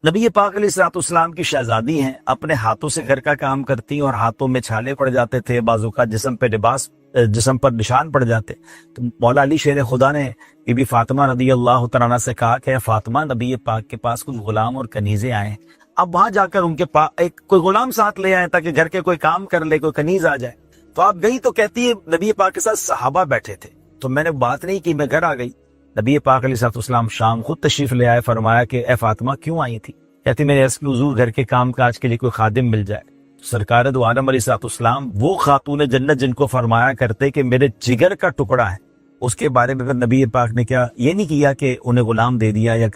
نبی پاک علیہ الصلوۃ والسلام کی شہزادی ہیں، اپنے ہاتھوں سے گھر کا کام کرتی اور ہاتھوں میں چھالے پڑ جاتے تھے، بازو کا جسم پر نشان پڑ جاتے. تو مولا علی شیر خدا نے بی بی فاطمہ رضی اللہ تعالیٰ عنہ سے کہا کہ فاطمہ، نبی پاک کے پاس کچھ غلام اور کنیزیں آئیں، اب وہاں جا کر ان کے پاس کوئی غلام ساتھ لے آئیں تاکہ گھر کے کوئی کام کر لے، کوئی کنیز آ جائے. تو آپ گئی تو کہتی ہے نبی پاک کے ساتھ صحابہ بیٹھے تھے، تو میں نے بات نہیں کی، میں گھر آ گئی. نبی پاک علیہ الصلوۃ والسلام شام خود تشریف لے آئے، فرمایا کہ اے فاطمہ کیوں آئی تھی؟ کہتی میں نے عرض کی حضور گھر کے کام کاج کے لیے کوئی خادم مل جائے. سرکار دو عالم علیہ الصلوۃ والسلام وہ خاتون جنت جن کو فرمایا کرتے کہ میرے جگر کا ٹکڑا ہے، اس کے بارے میں نبی پاک نے کیا یہ نہیں کیا کہ انہیں غلام دے دیا یا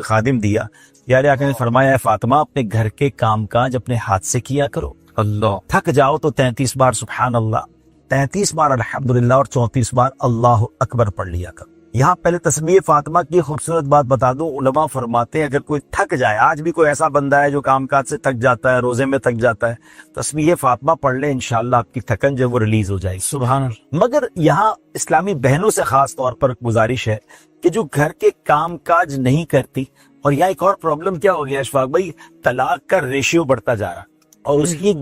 خادم دیا. یار آقا نے فرمایا اے فاطمہ اپنے گھر کے کام کاج اپنے ہاتھ سے کیا کرو. اللہ تھک جاؤ تو 33 بار سبحان اللہ، 33 بار الحمدللہ اور 34 بار اللہ اکبر پڑھ لیا کرو. یہاں پہلے تسبیح فاطمہ کی خوبصورت بات بتا دوں. علماء فرماتے ہیں اگر کوئی تھک جائے، آج بھی کوئی ایسا بندہ ہے جو کام کاج سے تھک جاتا ہے، روزے میں تھک جاتا ہے، تسبیح فاطمہ پڑھ لے، انشاءاللہ آپ کی تھکن جو وہ ریلیز ہو جائے. سبحان اللہ. مگر یہاں اسلامی بہنوں سے خاص طور پر گزارش ہے کہ جو گھر کے کام کاج نہیں کرتی. اور یہاں ایک اور پرابلم کیا ہو گیا اشفاق بھائی، طلاق کا ریشیو بڑھتا جا رہا، اور اس کی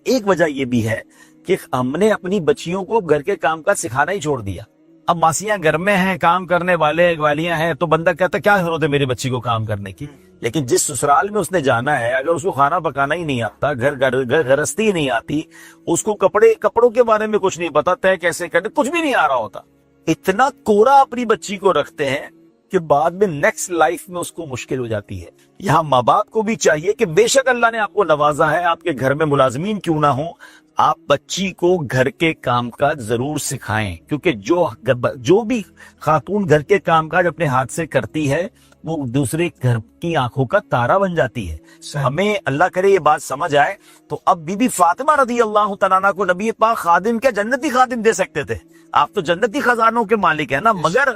ایک وجہ یہ بھی ہے کہ ہم نے اپنی بچیوں کو گھر کے کام کاج سکھانا ہی چھوڑ دیا. اب ماسیاں گھر میں ہیں، کام کرنے والے والیاں ہیں، تو بندہ کہتا کیا ضرورت ہے میری بچی کو کام کرنے کی. لیکن جس سسرال میں اس نے جانا ہے، اگر اس کو کھانا پکانا ہی نہیں آتا، گھر گرستی ہی نہیں آتی، اس کو کپڑوں کے بارے میں کچھ نہیں پتا، طے کیسے کرنے کچھ بھی نہیں آ رہا ہوتا، اتنا کوڑا اپنی بچی کو رکھتے ہیں کہ بعد میں نیکسٹ لائف میں اس کو مشکل ہو جاتی ہے. یہاں ماں باپ کو بھی چاہیے کہ بے شک اللہ نے آپ کو نوازا ہے، آپ کے گھر میں ملازمین کیوں نہ ہوں، آپ بچی کو گھر کے کام کاج ضرور سکھائیں. کیونکہ جو بھی خاتون گھر کے کام کاج اپنے ہاتھ سے کرتی ہے وہ دوسرے گھر کی آنکھوں کا تارا بن جاتی ہے. ہمیں اللہ کرے یہ بات سمجھ آئے. تو اب بی بی فاطمہ رضی اللہ تعالیٰ عنہ کو نبی پاک خادم کیا جنتی خادم دے سکتے تھے؟ آپ تو جنتی خزانوں کے مالک ہیں نا، مگر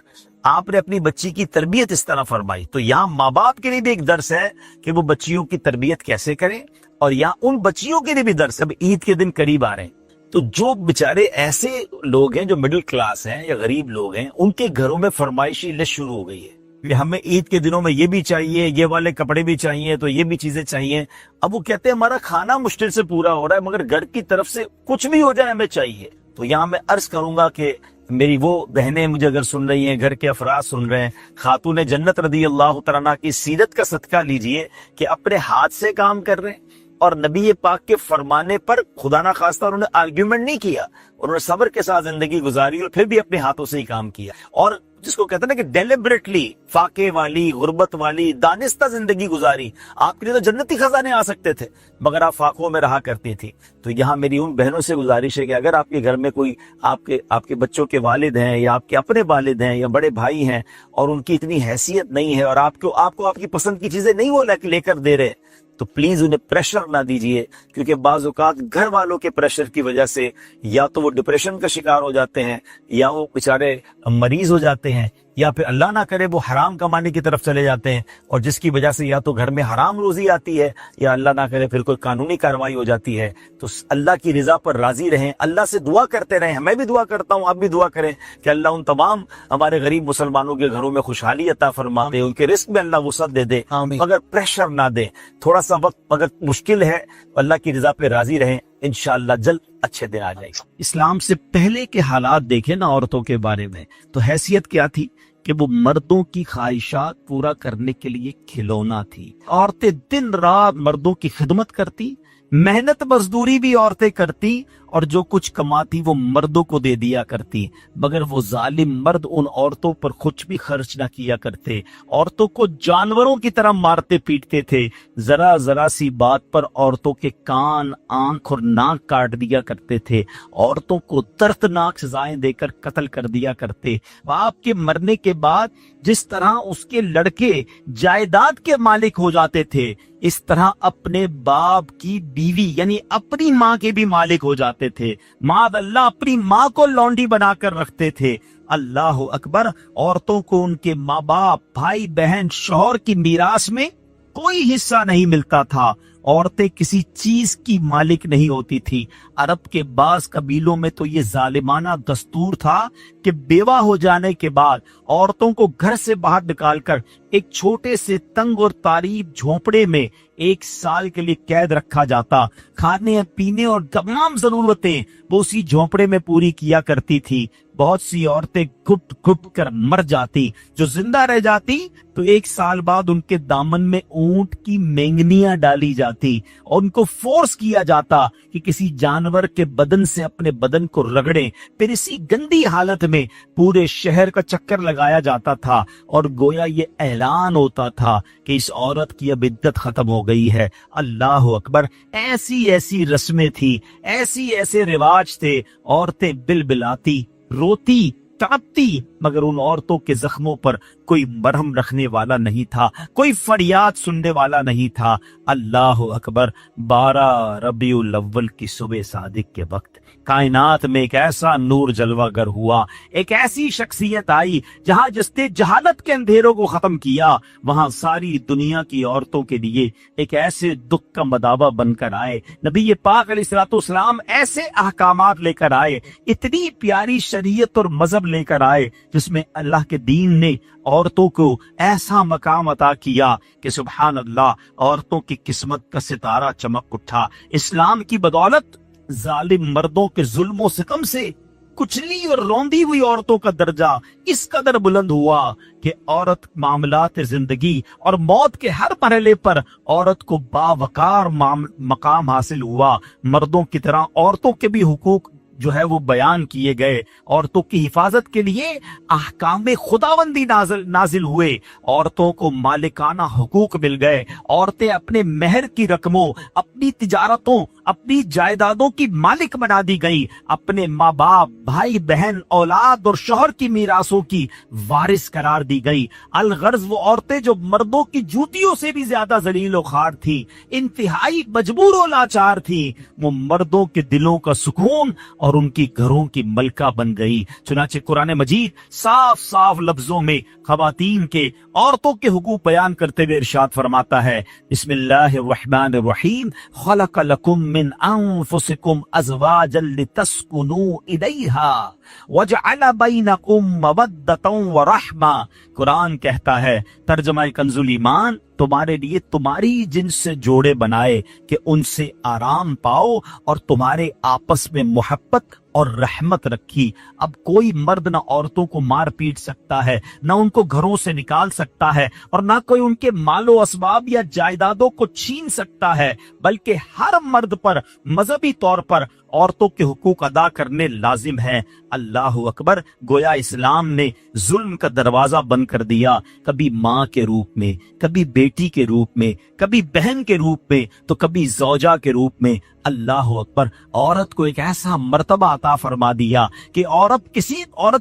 آپ نے اپنی بچی کی تربیت اس طرح فرمائی. تو یہاں ماں باپ کے لیے بھی ایک درس ہے کہ وہ بچیوں کی تربیت کیسے کریں، اور یہاں ان بچیوں کے لیے بھی درس. اب عید کے دن قریب آ رہے ہیں، تو جو بیچارے ایسے لوگ ہیں جو مڈل کلاس ہیں یا غریب لوگ ہیں، ان کے گھروں میں فرمائشی لسٹ شروع ہو گئی ہے کہ ہمیں عید کے دنوں میں یہ بھی چاہیے، یہ والے کپڑے بھی چاہیے، تو یہ بھی چیزیں چاہیے. اب وہ کہتے ہیں ہمارا کھانا مشکل سے پورا ہو رہا ہے، مگر گھر کی طرف سے کچھ بھی ہو جائے ہمیں چاہیے. تو یہاں میں عرض کروں گا کہ میری وہ بہنیں مجھے اگر سن رہی ہیں، گھر کے افراد سن رہے ہیں، خاتون جنت رضی اللہ تعالیٰ عنہ کی سیرت کا صدقہ لیجئے کہ اپنے ہاتھ سے کام کر رہے ہیں، اور نبی پاک کے فرمانے پر خدا نہ خواستہ انہوں نے آرگیومنٹ نہیں کیا، انہوں نے صبر کے ساتھ زندگی گزاری اور پھر بھی اپنے ہاتھوں سے ہی کام کیا. اور جس کو کہتے ہیں نا کہ ڈیلیبریٹلی فاقے والی، غربت والی، دانستہ زندگی گزاری. آپ کے لیے تو جنتی خزانے آ سکتے تھے، مگر آپ فاقوں میں رہا کرتی تھی. تو یہاں میری ان بہنوں سے گزارش ہے کہ اگر آپ کے گھر میں کوئی آپ کے بچوں کے والد ہیں یا آپ کے اپنے والد ہیں یا بڑے بھائی ہیں، اور ان کی اتنی حیثیت نہیں ہے، اور آپ کو آپ کی پسند کی چیزیں نہیں وہ لے کر دے رہے، تو پلیز انہیں پریشر نہ دیجئے. کیونکہ بعض اوقات گھر والوں کے پریشر کی وجہ سے یا تو وہ ڈپریشن کا شکار ہو جاتے ہیں، یا وہ بیچارے مریض ہو جاتے ہیں، یا پھر اللہ نہ کرے وہ حرام کمانے کی طرف چلے جاتے ہیں، اور جس کی وجہ سے یا تو گھر میں حرام روزی آتی ہے، یا اللہ نہ کرے پھر کوئی قانونی کارروائی ہو جاتی ہے. تو اللہ کی رضا پر راضی رہیں، اللہ سے دعا کرتے رہیں. میں بھی دعا کرتا ہوں، آپ بھی دعا کریں کہ اللہ ان تمام ہمارے غریب مسلمانوں کے گھروں میں خوشحالی عطا فرما دے، ان کے رزق میں اللہ وسعت دے دے، مگر پریشر نہ دے. تھوڑا سا وقت مگر مشکل ہے، اللہ کی رضا پہ راضی رہیں، انشاءاللہ جلد اچھے دن آ جائے گا. اسلام سے پہلے کے حالات دیکھیں نا عورتوں کے بارے میں، تو حیثیت کیا تھی کہ وہ مردوں کی خواہشات پورا کرنے کے لیے کھلونا تھی. عورتیں دن رات مردوں کی خدمت کرتی، محنت مزدوری بھی عورتیں کرتی، اور جو کچھ کماتی وہ مردوں کو دے دیا کرتی. مگر وہ ظالم مرد ان عورتوں پر کچھ بھی خرچ نہ کیا کرتے، عورتوں کو جانوروں کی طرح مارتے پیٹتے تھے. ذرا ذرا سی بات پر عورتوں کے کان، آنکھ اور ناک کاٹ دیا کرتے تھے، عورتوں کو دردناک سزائیں دے کر قتل کر دیا کرتے. باپ کے مرنے کے بعد جس طرح اس کے لڑکے جائیداد کے مالک ہو جاتے تھے، اس طرح اپنے باپ کی بیوی یعنی اپنی ماں کے بھی مالک ہو جاتے تھے. معاذ اللہ اپنی ماں کو لونڈی بنا کر رکھتے تھے. اللہ اکبر. عورتوں کو ان کے ماں باپ، بھائی بہن، شوہر کی میراث میں کوئی حصہ نہیں ملتا تھا. عورتیں کسی چیز کی مالک نہیں ہوتی تھی. عرب کے بعض قبیلوں میں تو یہ ظالمانہ دستور تھا کہ بیوہ ہو جانے کے بعد عورتوں کو گھر سے باہر نکال کر ایک چھوٹے سے تنگ اور تاریک جھونپڑے میں 1 سال کے لیے قید رکھا جاتا. کھانے پینے اور تمام ضرورتیں وہ اسی جھونپڑے میں پوری کیا کرتی تھی. بہت سی عورتیں گھٹ گھٹ کر مر جاتی. جو زندہ رہ جاتی تو 1 سال بعد ان کے دامن میں اونٹ کی مینگنیاں ڈالی جاتی اور ان کو فورس کیا جاتا کہ کسی جانور کے بدن سے اپنے بدن کو رگڑیں. پھر اسی گندی حالت میں پورے شہر کا چکر لگایا جاتا تھا اور گویا یہ اعلان ہوتا تھا کہ اس عورت کی اب عدت ختم ہو گئی ہے. اللہ اکبر. ایسی رسمیں تھی, ایسے رواج تھے. عورتیں بلبلاتی, روتی, تڑپتی, مگر ان عورتوں کے زخموں پر کوئی مرہم رکھنے والا نہیں تھا, کوئی فریاد سننے والا نہیں تھا. اللہ اکبر. 12 ربیع الاول کی صبح صادق کے وقت کائنات میں ایک ایسا نور جلوہ گر ہوا, ایک ایسی شخصیت آئی جہاں جس نے جہالت کے اندھیروں کو ختم کیا, وہاں ساری دنیا کی عورتوں کے لیے ایک ایسے دکھ کا مداوا بن کر آئے. نبی پاک علیہ الصلوۃ والسلام ایسے احکامات لے کر آئے, اتنی پیاری شریعت اور مذہب لے کر آئے جس میں اللہ کے دین نے عورتوں کو ایسا مقام عطا کیا کہ سبحان اللہ, عورتوں کی قسمت کا ستارہ چمک اٹھا. اسلام کی بدولت ظالم مردوں کے ظلم و ستم سے کچلی اور روندی ہوئی عورتوں کا درجہ اس قدر بلند ہوا کہ عورت معاملات زندگی اور موت کے ہر مرحلے پر عورت کو باوقار مقام حاصل ہوا. مردوں کی طرح عورتوں کے بھی حقوق جو ہے وہ بیان کیے گئے. عورتوں کی حفاظت کے لیے احکام خداوندی نازل ہوئے. عورتوں کو مالکانہ حقوق مل گئے. عورتیں اپنے مہر کی رقموں, اپنی تجارتوں, اپنی جائیدادوں کی مالک بنا دی گئی. اپنے ماں باپ, بھائی بہن, اولاد اور شوہر کی میراثوں کی وارث قرار دی گئی. الغرض وہ عورتیں جو مردوں کی جوتیوں سے بھی زیادہ ذلیل و خوار تھی, انتہائی مجبور و لاچار تھی, وہ مردوں کے دلوں کا سکون اور ان کی گھروں کی ملکہ بن گئی. چنانچہ قرآن مجید صاف لفظوں میں خواتین کے, عورتوں کے حقوق بیان کرتے ہوئے ارشاد فرماتا ہے, بسم اللہ الرحمن الرحیم, خلق لکم من انفسکم ازواجا لتسکنوا الیہا وجعل بینکم مودۃ ورحمہ. قرآن کہتا ہے, ترجمہ کنز ایمان, تمہارے لیے تمہاری جنس سے جوڑے بنائے کہ ان سے آرام پاؤ اور تمہارے آپس میں محبت اور رحمت رکھی. اب کوئی مرد نہ عورتوں کو مار پیٹ سکتا ہے, نہ ان کو گھروں سے نکال سکتا ہے, اور نہ کوئی ان کے مال و اسباب یا جائیدادوں کو چھین سکتا ہے, بلکہ ہر مرد پر مذہبی طور پر عورتوں کے حقوق ادا کرنے لازم ہیں. اللہ اکبر. گویا اسلام نے ظلم کا دروازہ بند کر دیا, کبھی ماں کے روپ میں, کبھی بیٹی کے روپ میں, کبھی بہن کے روپ میں, تو کبھی زوجہ کے روپ میں. اللہ اکبر. عورت کو ایک ایسا مرتبہ عطا فرما دیا کہ عورت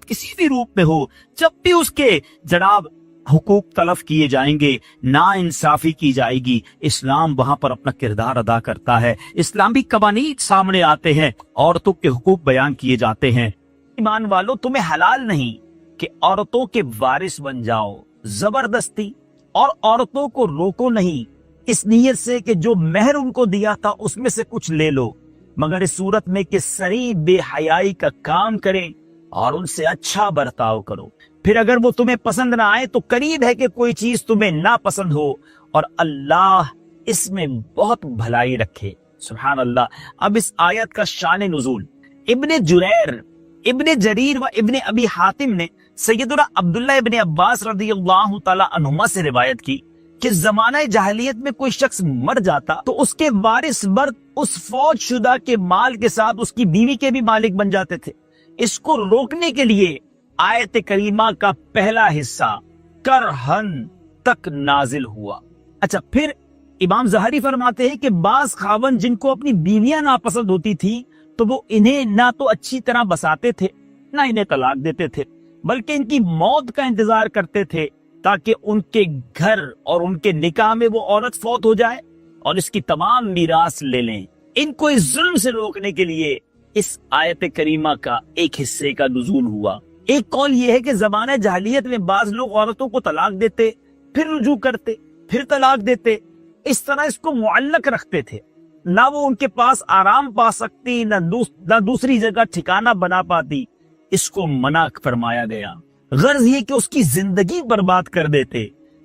کسی بھی روپ میں ہو, جب بھی اس کے جناب حقوق تلف کیے جائیں گے, نا انصافی کی جائے گی, اسلام وہاں پر اپنا کردار ادا کرتا ہے. اسلامی قوانین سامنے آتے ہیں, عورتوں کے حقوق بیان کیے جاتے ہیں. ایمان والو, تمہیں حلال نہیں کہ عورتوں کے وارث بن جاؤ زبردستی, اور عورتوں کو روکو نہیں اس نیت سے کہ جو مہر ان کو دیا تھا اس میں سے کچھ لے لو, مگر اس صورت میں کہ صریح بے حیائی کا کام کریں اور ان سے اچھا برتاؤ کرو. پھر اگر وہ تمہیں پسند نہ آئے تو قریب ہے کہ کوئی چیز تمہیں ناپسند ہو, اور اللہ اس میں بہت بھلائی رکھے. سبحان اللہ. اب اس آیت کا شان نزول ابن جریر و ابن ابی حاتم نے سیدنا عبداللہ ابن عباس رضی اللہ تعالی عنہما سے روایت کی کہ زمانہ جاہلیت میں کوئی شخص مر جاتا تو اس کے وارث مرد اس فوت شدہ کے مال کے ساتھ اس کی بیوی کے بھی مالک بن جاتے تھے. اس کو روکنے کے لیے آیت کریمہ کا پہلا حصہ کرہن تک نازل ہوا. اچھا, پھر امام زہری فرماتے ہیں کہ بعض خاوند جن کو اپنی بیویاں ناپسند ہوتی تھی تو وہ انہیں نہ تو اچھی طرح بساتے تھے نہ انہیں طلاق دیتے تھے, بلکہ ان کی موت کا انتظار کرتے تھے تاکہ ان کے گھر اور ان کے نکاح میں وہ عورت فوت ہو جائے اور اس کی تمام میراث لے لیں. ان کو اس ظلم سے روکنے کے لیے اس آیت کریمہ کا ایک حصے کا نزول ہوا. ایک قول یہ ہے کہ زمانہ جاہلیت میں بعض لوگ عورتوں کو طلاق دیتے, پھر رجوع کرتے, پھر طلاق دیتے, اس طرح اس کو معلق رکھتے تھے. نہ وہ ان کے پاس آرام پا سکتی, نہ دوسری جگہ ٹھکانہ بنا پاتی. اس کو منع فرمایا گیا. غرض یہ کہ اس کی زندگی برباد کر دیتے.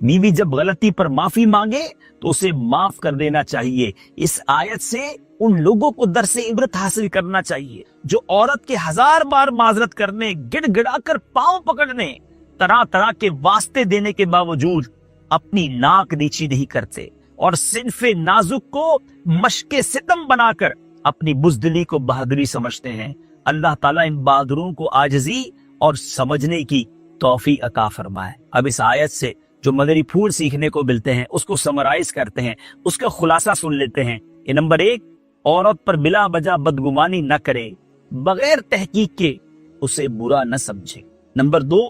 بیوی جب غلطی پر معافی مانگے تو اسے معاف کر دینا چاہیے۔ اس آیت سے ان لوگوں کو درس عبرت حاصل کرنا چاہیے جو عورت کے 1000 بار معذرت کرنے، گڑ گڑا کر پاؤں پکڑنے، طرح طرح کے واسطے دینے کے باوجود اپنی ناک نیچی نہیں کرتے اور صنف نازک کو مشق ستم بنا کر اپنی بزدلی کو بہادری سمجھتے ہیں۔ اللہ تعالیٰ ان بہادروں کو عاجزی اور سمجھنے کی توفیق عطا فرمائے۔ اب اس آیت سے جو مدری پھول سیکھنے کو ملتے ہیں اس کو سمرائز کرتے ہیں، اس کا خلاصہ سن لیتے ہیں۔ یہ نمبر 1، عورت پر بلا وجہ بدگمانی نہ کرے، بغیر تحقیق کے اسے برا نہ سمجھے۔ نمبر 2،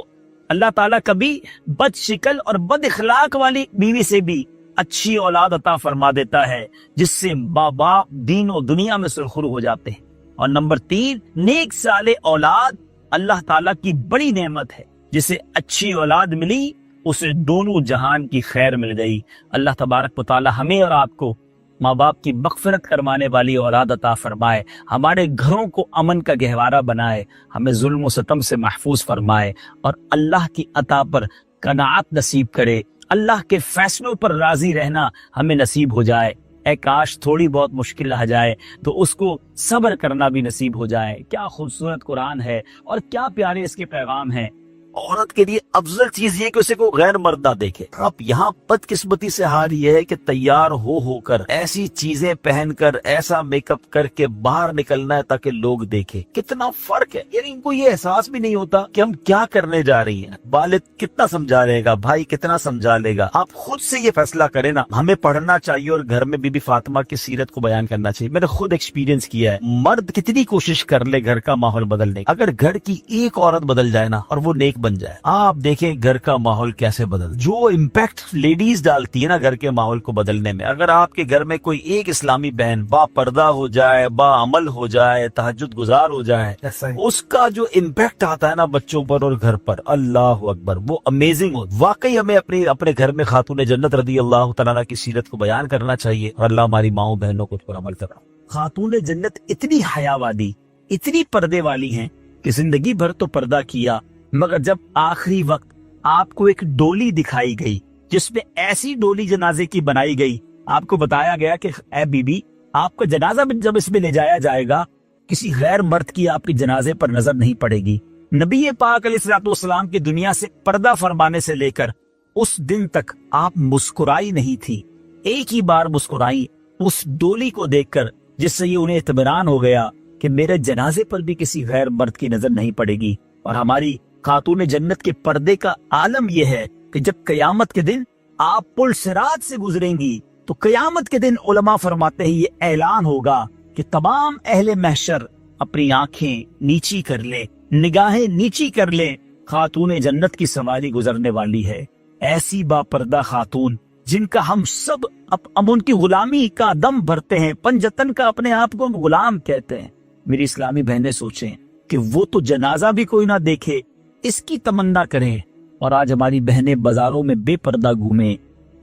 اللہ تعالیٰ کبھی بد شکل اور بد اخلاق والی بیوی سے بھی اچھی اولاد عطا فرما دیتا ہے جس سے ماں باپ دین و دنیا میں سرخرو ہو جاتے ہیں۔ اور نمبر 3، نیک صالح اولاد اللہ تعالیٰ کی بڑی نعمت ہے، جسے اچھی اولاد ملی اسے دونوں جہان کی خیر مل گئی۔ اللہ تبارک و تعالیٰ ہمیں اور آپ کو ماں باپ کی مغفرت کروانے والی اولاد عطا فرمائے، ہمارے گھروں کو امن کا گہوارہ بنائے، ہمیں ظلم و ستم سے محفوظ فرمائے اور اللہ کی عطا پر قناعت نصیب کرے۔ اللہ کے فیصلوں پر راضی رہنا ہمیں نصیب ہو جائے۔ اے کاش تھوڑی بہت مشکل آ جائے تو اس کو صبر کرنا بھی نصیب ہو جائے۔ کیا خوبصورت قرآن ہے اور کیا پیارے اس کے پیغام ہیں۔ عورت کے لیے افضل چیز یہ کہ اسے کوئی غیر مرد نہ دیکھے۔ اب یہاں بدقسمتی سے حال یہ ہے کہ تیار ہو کر ایسی چیزیں پہن کر ایسا میک اپ کر کے باہر نکلنا ہے تاکہ لوگ دیکھیں۔ کتنا فرق ہے، یعنی ان کو یہ احساس بھی نہیں ہوتا کہ ہم کیا کرنے جا رہی ہیں۔ والد کتنا سمجھا لے گا، بھائی کتنا سمجھا لے گا، آپ خود سے یہ فیصلہ کریں نا۔ ہمیں پڑھنا چاہیے اور گھر میں بی بی فاطمہ کی سیرت کو بیان کرنا چاہیے۔ میں نے خود ایکسپیرینس کیا ہے، مرد کتنی کوشش کر لے گھر کا ماحول بدلنے، اگر گھر کی ایک عورت بدل جائے نا اور وہ نیک بن جائے، آپ دیکھیں گھر کا ماحول کیسے بدل، جو امپیکٹ لیڈیز ڈالتی ہے نا گھر کے ماحول کو بدلنے میں۔ اگر آپ کے گھر میں کوئی ایک اسلامی بہن با پردہ ہو جائے، با عمل ہو جائے، تہجد گزار ہو جائے، اس کا جو امپیکٹ آتا ہے نا بچوں پر اور گھر پر، اللہ اکبر، وہ امیزنگ ہو۔ واقعی ہمیں اپنے گھر میں خاتون جنت رضی اللہ تعالیٰ کی سیرت کو بیان کرنا چاہیے اور اللہ ہماری ماؤں بہنوں کو اس پر عمل کرنا۔ خاتون جنت اتنی حیا والی، اتنی پردے والی ہیں کہ زندگی بھر تو پردہ کیا، مگر جب آخری وقت آپ کو ایک ڈولی دکھائی گئی جس میں ایسی ڈولی جنازے کی بنائی گئی، آپ کو بتایا گیا کہ اے بی بی، آپ کا جنازہ جب اس میں لے جایا جائے گا کسی غیر مرد کی آپ کی جنازے پر نظر نہیں پڑے گی۔ نبی پاک علیہ الصلوۃ والسلام کی دنیا سے پردہ فرمانے سے لے کر اس دن تک آپ مسکرائی نہیں تھی، ایک ہی بار مسکرائی اس ڈولی کو دیکھ کر، جس سے یہ انہیں اطمینان ہو گیا کہ میرے جنازے پر بھی کسی غیر مرد کی نظر نہیں پڑے گی۔ اور ہماری خاتون جنت کے پردے کا عالم یہ ہے کہ جب قیامت کے دن آپ پل صراط سے گزریں گی تو قیامت کے دن علماء فرماتے ہیں یہ اعلان ہوگا کہ تمام اہل محشر اپنی آنکھیں نیچی کر لے، نگاہیں نیچی کر لے، خاتون جنت کی سواری گزرنے والی ہے۔ ایسی با پردہ خاتون جن کا ہم سب اب ان کی غلامی کا دم بھرتے ہیں، پنجتن کا اپنے آپ کو ہم غلام کہتے ہیں۔ میری اسلامی بہنیں سوچیں کہ وہ تو جنازہ بھی کوئی نہ دیکھے، اس کی تمنا کریں، اور آج ہماری بہنیں بازاروں میں بے پردہ گھومیں۔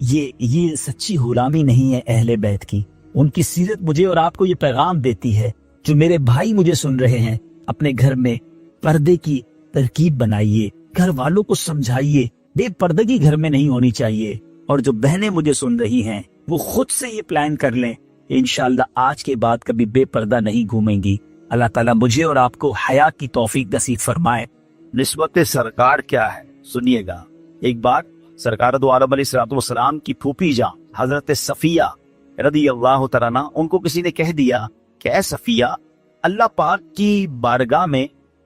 یہ سچی غلامی نہیں ہے اہل بیت کی۔ ان کی سیرت مجھے اور آپ کو یہ پیغام دیتی ہے۔ جو میرے بھائی مجھے سن رہے ہیں، اپنے گھر میں پردے کی ترکیب بنائیے، گھر والوں کو سمجھائیے بے پردگی گھر میں نہیں ہونی چاہیے۔ اور جو بہنیں مجھے سن رہی ہیں وہ خود سے یہ پلان کر لیں کہ انشاءاللہ آج کے بعد کبھی بے پردہ نہیں گھومیں گی۔ اللہ تعالیٰ مجھے اور آپ کو حیا کی توفیق نصیب فرمائے۔ نسبت سرکار کیا ہے سنیے گا۔ ایک بار سرکار دو عالم علیہ الصلوۃ والسلام کی پھوپھی جان حضرت صفیہ رضی اللہ تعالیٰ عنہ، ان کو کسی نے کہہ دیا کہ اے صفیہ، اللہ پاک کی بارگاہ میں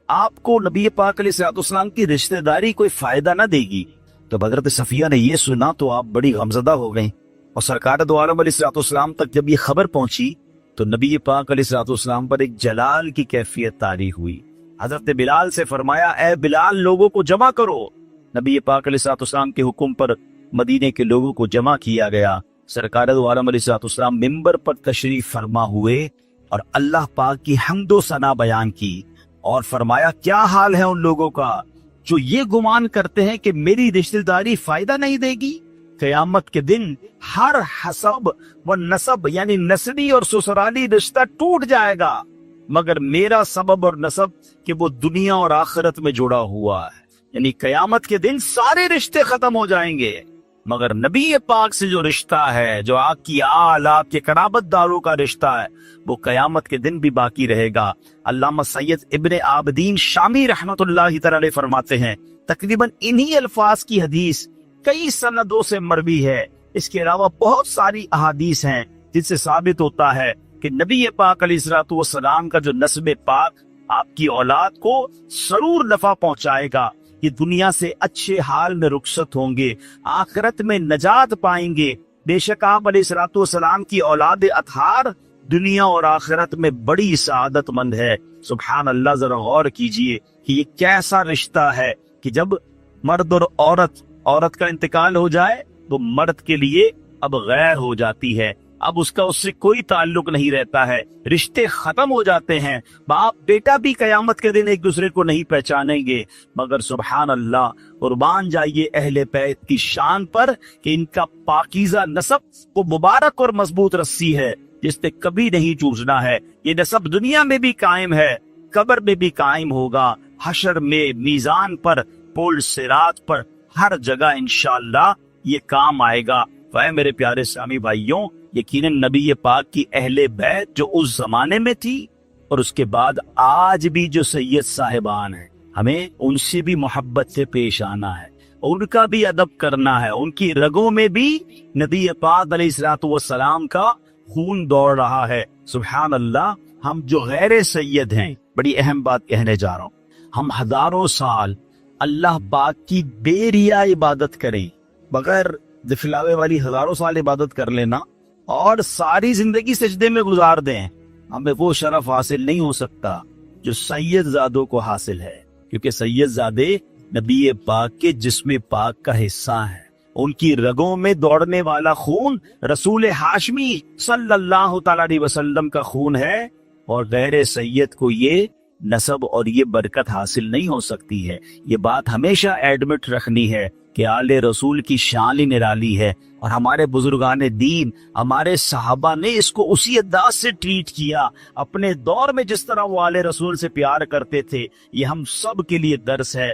آپ کو نبی پاک علیہ الصلوۃ والسلام کی رشتہ داری کوئی فائدہ نہ دے گی۔ تو حضرت صفیہ نے یہ سنا تو آپ بڑی غمزدہ ہو گئیں، اور سرکار دو عالم علیہ الصلوۃ والسلام تک جب یہ خبر پہنچی تو نبی پاک علیہ الصلوۃ والسلام پر ایک جلال کی کیفیت طاری ہوئی۔ حضرت بلال سے فرمایا اے بلال، لوگوں کو جمع کرو۔ نبی پاک علیہ الصلوۃ والسلام کے حکم پر مدینے کے لوگوں کو جمع کیا گیا۔ سرکار دو عالم علیہ الصلوۃ والسلام ممبر پر تشریف فرما ہوئے اور اللہ پاک کی حمد و ثنا بیان کی، اور فرمایا کیا حال ہے ان لوگوں کا جو یہ گمان کرتے ہیں کہ میری رشتہ داری فائدہ نہیں دے گی۔ قیامت کے دن ہر حسب و نسب یعنی نسلی اور سسرالی رشتہ ٹوٹ جائے گا، مگر میرا سبب اور نسب کہ وہ دنیا اور آخرت میں جڑا ہوا ہے، یعنی قیامت کے دن سارے رشتے ختم ہو جائیں گے مگر نبی پاک سے جو رشتہ ہے، جو آپ کی آل، آپ کے قرابت داروں کا رشتہ ہے، وہ قیامت کے دن بھی باقی رہے گا۔ علامہ سید ابن عابدین شامی رحمت اللہ تعالی علیہ فرماتے ہیں، تقریباً انہی الفاظ کی حدیث کئی سندوں سے مروی ہے، اس کے علاوہ بہت ساری احادیث ہیں جن سے ثابت ہوتا ہے کہ نبی پاک علیہ الصلوۃ والسلام کا جو نسب پاک آپ کی اولاد کو ضرور نفع پہنچائے گا۔ یہ دنیا سے اچھے حال میں رخصت ہوں گے، آخرت میں نجات پائیں گے۔ بے شک آپ علیہ الصلوۃ والسلام کی اولاد اطہار دنیا اور آخرت میں بڑی سعادت مند ہے۔ سبحان اللہ، ذرا غور کیجئے کہ یہ کیسا رشتہ ہے کہ جب مرد اور عورت کا انتقال ہو جائے تو مرد کے لیے اب غیر ہو جاتی ہے، اب اس کا اس سے کوئی تعلق نہیں رہتا ہے، رشتے ختم ہو جاتے ہیں، باپ بیٹا بھی قیامت کے دن ایک دوسرے کو نہیں پہچانیں گے۔ مگر سبحان اللہ، قربان جائیے اہل بیت کی شان پر کہ ان کا پاکیزہ نسب وہ مبارک اور مضبوط رسی ہے جس نے کبھی نہیں ٹوٹنا ہے۔ یہ نسب دنیا میں بھی قائم ہے، قبر میں بھی قائم ہوگا، حشر میں، میزان پر، پل صراط پر، ہر جگہ انشاءاللہ یہ کام آئے گا۔ اے میرے پیارے اسلامی بھائیوں، یقیناً نبی پاک کی اہل بیت جو اس زمانے میں تھی اور اس کے بعد آج بھی جو سید صاحبان ہیں، ہمیں ان سے بھی محبت سے پیش آنا ہے، ان کا بھی ادب کرنا ہے، ان کی رگوں میں بھی نبی پاک علیہ الصلوۃ والسلام کا خون دوڑ رہا ہے۔ سبحان اللہ، ہم جو غیر سید ہیں، بڑی اہم بات کہنے جا رہا ہوں، ہم ہزاروں سال اللہ پاک کی بے ریا عبادت کریں، بغیر دفلاوے والی ہزاروں سال عبادت کر لینا اور ساری زندگی سجدے میں گزار دیں، ہمیں وہ شرف حاصل نہیں ہو سکتا جو سید زادوں کو حاصل ہے، کیونکہ سید زادے نبی پاک کے جسم پاک کا حصہ ہیں، ان کی رگوں میں دوڑنے والا خون رسول ہاشمی صلی اللہ تعالی علیہ وسلم کا خون ہے، اور غیر سید کو یہ نسب اور یہ برکت حاصل نہیں ہو سکتی ہے۔ یہ بات ہمیشہ ایڈمٹ رکھنی ہے کہ آل رسول کی شان ہی نرالی ہے، اور ہمارے بزرگان دین، ہمارے صحابہ نے اس کو اسی انداز سے ٹریٹ کیا، اپنے دور میں جس طرح وہ آل رسول سے پیار کرتے تھے، یہ ہم سب کے لیے درس ہے۔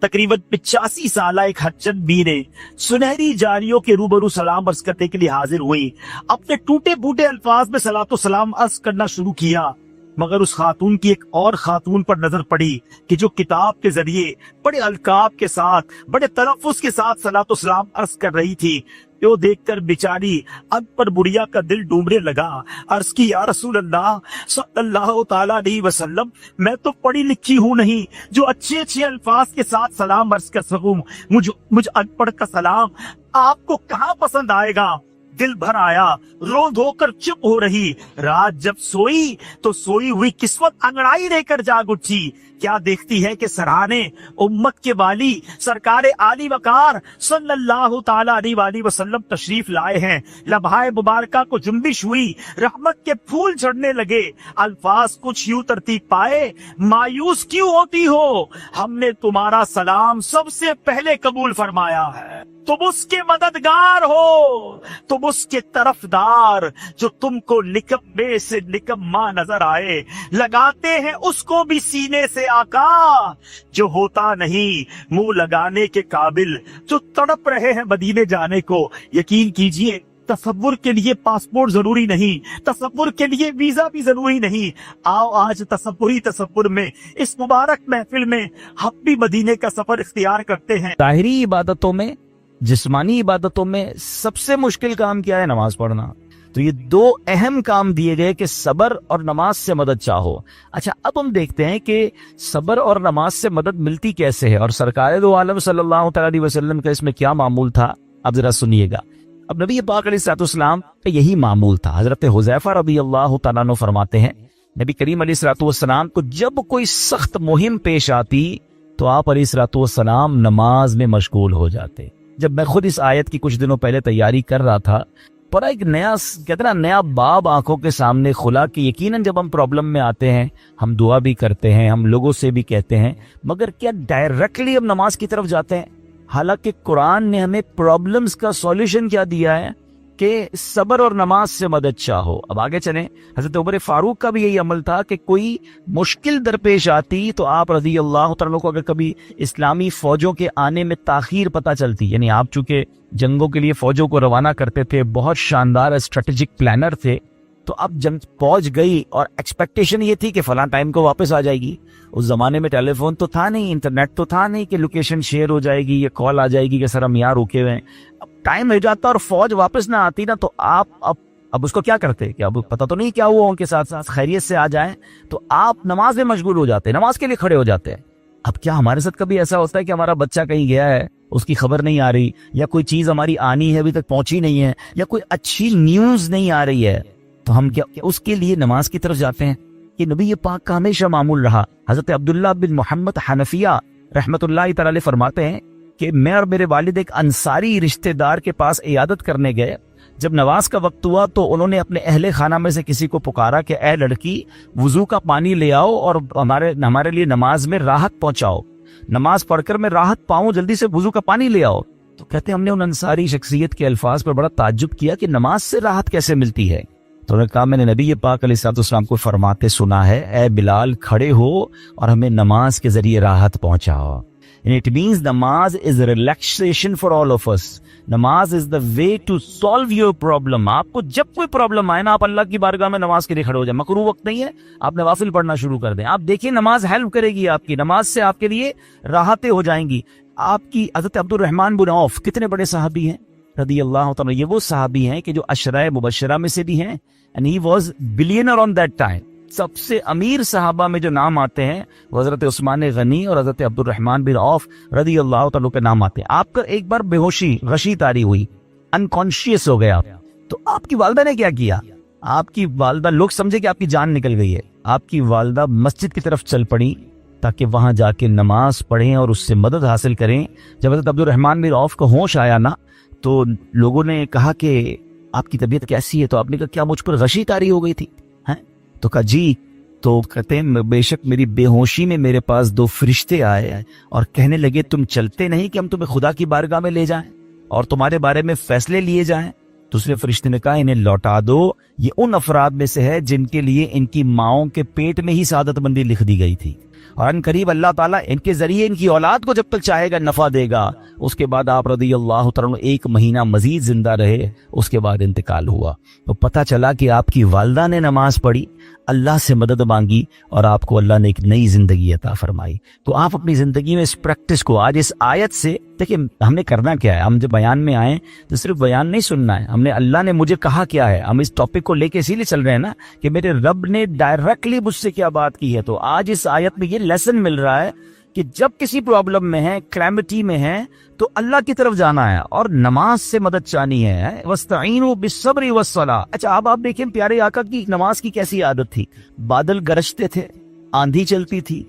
تقریباً 85 سالہ ایک حجت بیوی سنہری جاریوں کے روبرو سلام عرض کرنے کے لیے حاضر ہوئی، اپنے ٹوٹے پھوٹے الفاظ میں صلاۃ و سلام عرض کرنا شروع کیا، مگر اس خاتون کی ایک اور خاتون پر نظر پڑی کہ جو کتاب کے ذریعے بڑے القاب کے ساتھ، بڑے تلفظ کے ساتھ صلاۃ و سلام عرض کر رہی تھی۔ جو دیکھ کر بیچاری اب پر بڑھیا کا دل ڈوبنے لگا، عرض کی یا رسول اللہ صلی اللہ تعالیٰ علیہ وسلم، میں تو پڑھی لکھی ہوں نہیں جو اچھے اچھے الفاظ کے ساتھ سلام عرض کر سکوں، مجھ ان پڑھ کا سلام آپ کو کہاں پسند آئے گا؟ دل بھر آیا، رو دھو کر چپ ہو رہی۔ رات جب سوئی تو سوئی ہوئی قسمت انگڑائی دے کر جاگ اٹھی، کیا دیکھتی ہے کہ سرہانے امت کے والی سرکار عالی وقار صلی اللہ تعالی علیہ وآلہ وسلم تشریف لائے ہیں۔ لبہائے مبارکہ کو جنبش ہوئی، رحمت کے پھول جھڑنے لگے، الفاظ کچھ یوں ترتیب پائے، مایوس کیوں ہوتی ہو، ہم نے تمہارا سلام سب سے پہلے قبول فرمایا ہے، تم اس کے مددگار ہو، تم اس کے طرفدار، جو تم کو نکمے سے نکما نظر آئے، لگاتے ہیں اس کو بھی سینے سے آقا، جو ہوتا نہیں منہ لگانے کے قابل، جو تڑپ رہے ہیں مدینے جانے کو۔ یقین کیجئے، تصور کے لیے پاسپورٹ ضروری نہیں، تصور کے لیے ویزا بھی ضروری نہیں۔ آؤ آج تصور میں اس مبارک محفل میں ہم بھی مدینے کا سفر اختیار کرتے ہیں۔ ظاہری عبادتوں میں، جسمانی عبادتوں میں سب سے مشکل کام کیا ہے؟ نماز پڑھنا۔ تو یہ دو اہم کام دیے گئے کہ صبر اور نماز سے مدد چاہو۔ اچھا، اب ہم دیکھتے ہیں کہ صبر اور نماز سے مدد ملتی کیسے ہے، اور سرکار دو عالم صلی اللہ تعالی علیہ وسلم کا اس میں کیا معمول تھا، اب ذرا سنیے گا۔ اب نبی پاک علیہ الصلوۃ والسلام کا یہی معمول تھا۔ حضرت حذیفہ رضی اللہ تعالیٰ عنہ فرماتے ہیں، نبی کریم علیہ الصلوۃ والسلام کو جب کوئی سخت مہم پیش آتی تو آپ علیہ الصلوۃ والسلام نماز میں مشغول ہو جاتے۔ جب میں خود اس آیت کی کچھ دنوں پہلے تیاری کر رہا تھا، پر ایک نیا باب آنکھوں کے سامنے کھلا کہ یقیناً جب ہم پرابلم میں آتے ہیں، ہم دعا بھی کرتے ہیں، ہم لوگوں سے بھی کہتے ہیں، مگر کیا ڈائریکٹلی ہم نماز کی طرف جاتے ہیں؟ حالانکہ قرآن نے ہمیں پرابلمز کا سولوشن کیا دیا ہے؟ کہ صبر اور نماز سے مدد چاہو. اب آگے چلیں. حضرت عمر فاروق کا بھی یہی عمل تھا کہ کوئی مشکل درپیش آتی تو آپ رضی اللہ تعالیٰ کو اگر کبھی اسلامی فوجوں کے آنے میں تاخیر پتہ چلتی، یعنی آپ چونکہ جنگوں کے لیے فوجوں کو روانہ کرتے تھے، بہت شاندار اسٹریٹجک پلانر تھے، تو اب جنگ پہنچ گئی اور ایکسپیکٹیشن یہ تھی کہ فلاں ٹائم کو واپس آ جائے گی. اس زمانے میں ٹیلی فون تو تھا نہیں، انٹرنیٹ تو تھا نہیں کہ لوکیشن شیئر ہو جائے گی یا کال آ جائے گی کہ سر ہم یہاں رکے ہوئے ہیں. اب ٹائم ہو جاتا اور فوج واپس نہ آتی نا، تو آپ اب اس کو کیا کرتے کہ اب پتہ تو نہیں کیا ہوا، ان کے ساتھ ساتھ خیریت سے آ جائیں، تو آپ نماز میں مشغول ہو جاتے، نماز کے لیے کھڑے ہو جاتے ہیں. اب کیا ہمارے ساتھ کبھی ایسا ہوتا ہے کہ ہمارا بچہ کہیں گیا ہے، اس کی خبر نہیں آ رہی، یا کوئی چیز ہماری آنی ہے ابھی تک پہنچی نہیں ہے، یا کوئی اچھی نیوز نہیں آ رہی ہے، تو ہم کیا اس کے لیے نماز کی طرف جاتے ہیں؟ یہ نبی پاک کا ہمیشہ معمول رہا. حضرت عبداللہ بن محمد حنفیہ رحمت اللہ تعالی علیہ فرماتے ہیں کہ میں اور میرے والد ایک انصاری رشتہ دار کے پاس عیادت کرنے گئے. جب نماز کا وقت ہوا تو انہوں نے اپنے اہل خانہ میں سے کسی کو پکارا کہ اے لڑکی، وضو کا پانی لے آؤ اور ہمارے لیے نماز میں راحت پہنچاؤ، نماز پڑھ کر میں راحت پاؤں، جلدی سے وضو کا پانی لے آؤ. تو کہتے ہیں ہم نے ان انصاری شخصیت کے الفاظ پر بڑا تعجب کیا کہ نماز سے راحت کیسے ملتی ہے. تو انہوں نے کہا میں نے نبی پاک علیہ الصلوۃ والسلام کو فرماتے سنا ہے، اے بلال کھڑے ہو اور ہمیں نماز کے ذریعے راحت پہنچاؤ. It means namaz is relaxation for all of us. نماز is the way to solve your problem. آپ کو جب کوئی پرابلم آئے نا، آپ اللہ کی بارگاہ میں نماز کے لیے کھڑے ہو جائیں. مکروہ وقت نہیں ہے، آپ نوافل پڑھنا شروع کر دیں. آپ دیکھیں نماز ہیلپ کرے گی آپ کی، نماز سے آپ کے لیے راحتیں ہو جائیں گی. آپ کی حضرت عبد الرحمن بن عوف کتنے بڑے صحابی ہیں رضی اللہ تعالیٰ. یہ وہ صحابی ہیں کہ جو عشرہ مبشرہ میں سے بھی ہیں، and he was billionaire on that time. سب سے امیر صحابہ میں جو نام آتے ہیں وہ حضرت عثمان غنی اور حضرت عبد الرحمن بن عوف رضی اللہ تعالیٰ کے نام آتے ہیں. آپ کا ایک بار بے ہوشی غشی طاری ہوئی، انکانشیس ہو گیا، تو آپ کی والدہ نے کیا کیا؟ آپ کی والدہ، لوگ سمجھے کہ آپ کی جان نکل گئی ہے، آپ کی والدہ مسجد کی طرف چل پڑی تاکہ وہاں جا کے نماز پڑھیں اور اس سے مدد حاصل کریں. جب حضرت عبد الرحمن بن عوف کو ہوش آیا نا، تو لوگوں نے کہا کہ آپ کی طبیعت کیسی ہے؟ تو آپ نے کہا کیا مجھ پر غشی طاری ہو گئی تھی؟ تو کہا جی. تو کہتے ہیں بے شک میری بے ہوشی میں میرے پاس 2 فرشتے آئے اور کہنے لگے تم چلتے نہیں کہ ہم تمہیں خدا کی بارگاہ میں لے جائیں اور تمہارے بارے میں فیصلے لیے جائیں. دوسرے فرشتے نے کہا انہیں لوٹا دو، یہ ان افراد میں سے ہے جن کے لیے ان کی ماؤں کے پیٹ میں ہی سعادت مندی لکھ دی گئی تھی، اور ان قریب اللہ تعالیٰ ان کے ذریعے ان کی اولاد کو جب تک چاہے گا نفع دے گا. اس کے بعد آپ رضی اللہ تعالیٰ 1 مہینہ مزید زندہ رہے، اس کے بعد انتقال ہوا. تو پتہ چلا کہ آپ کی والدہ نے نماز پڑھی، اللہ سے مدد مانگی اور آپ کو اللہ نے ایک نئی زندگی عطا فرمائی. تو آپ اپنی زندگی میں اس پریکٹس کو آج اس آیت سے دیکھیں. ہم نے کرنا کیا ہے؟ ہم جب بیان میں آئیں تو صرف بیان نہیں سننا ہے، ہم نے اللہ نے مجھے کہا کیا ہے. ہم اس ٹاپک کو لے کے اسی لیے چل رہے ہیں نا کہ میرے رب نے ڈائریکٹلی مجھ سے کیا بات کی ہے. تو آج اس آیت میں یہ لیسن مل رہا ہے کہ جب کسی پرابلم میں ہے، کلیمٹی میں ہے، تو اللہ کی طرف جانا ہے اور نماز سے مدد چاہنی ہے. وَاسْتَعِينُوا بِالصَّبْرِ وَالصَّلَاةِ. اچھا اب آپ دیکھیں پیارے آقا کی نماز کی کیسی عادت تھی. بادل گرجتے تھے، آندھی چلتی تھی،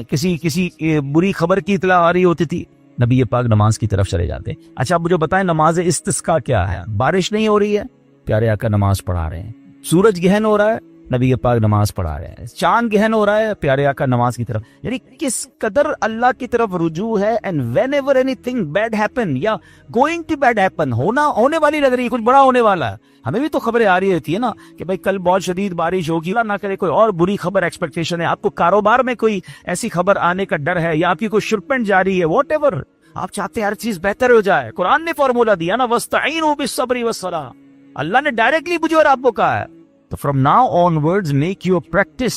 کسی بری خبر کی اطلاع آ رہی ہوتی تھی، نبی پاک نماز کی طرف چلے جاتے. اچھا آپ مجھے بتائیں نماز استسقاء کیا ہے؟ بارش نہیں ہو رہی ہے، پیارے آقا نماز پڑھا رہے ہیں. سورج گہن ہو رہا ہے، نبی پاک نماز پڑھا رہے ہیں. چاند گہن ہو رہا ہے، پیارے آقا نماز کی طرف. یعنی کس قدر اللہ کی طرف رجوع ہے. And whenever anything bad happen یا گوئنگ ٹو بیڈ ہیپن، ہونے والی لگ رہی ہے، کچھ بڑا ہونے والا ہے. ہمیں بھی تو خبریں آ رہی ہوتی ہے نا کہ بھائی کل بہت شدید بارش ہوگی، اللہ نہ کرے کوئی اور بری خبر ایکسپیکٹیشن ہے. آپ کو کاروبار میں کوئی ایسی خبر آنے کا ڈر ہے، یا آپ کی کوئی شپمنٹ جاری ہے، واٹ ایور آپ چاہتے ہیں ہر چیز بہتر ہو جائے. قرآن نے فارمولا دیا نا، وَاسْتَعِينُوا بِالصَّبْرِ وَالصَّلَاةِ. اللہ نے ڈائریکٹلی مجھے اور آپ کو کہا ہے. تو from now on words make your practice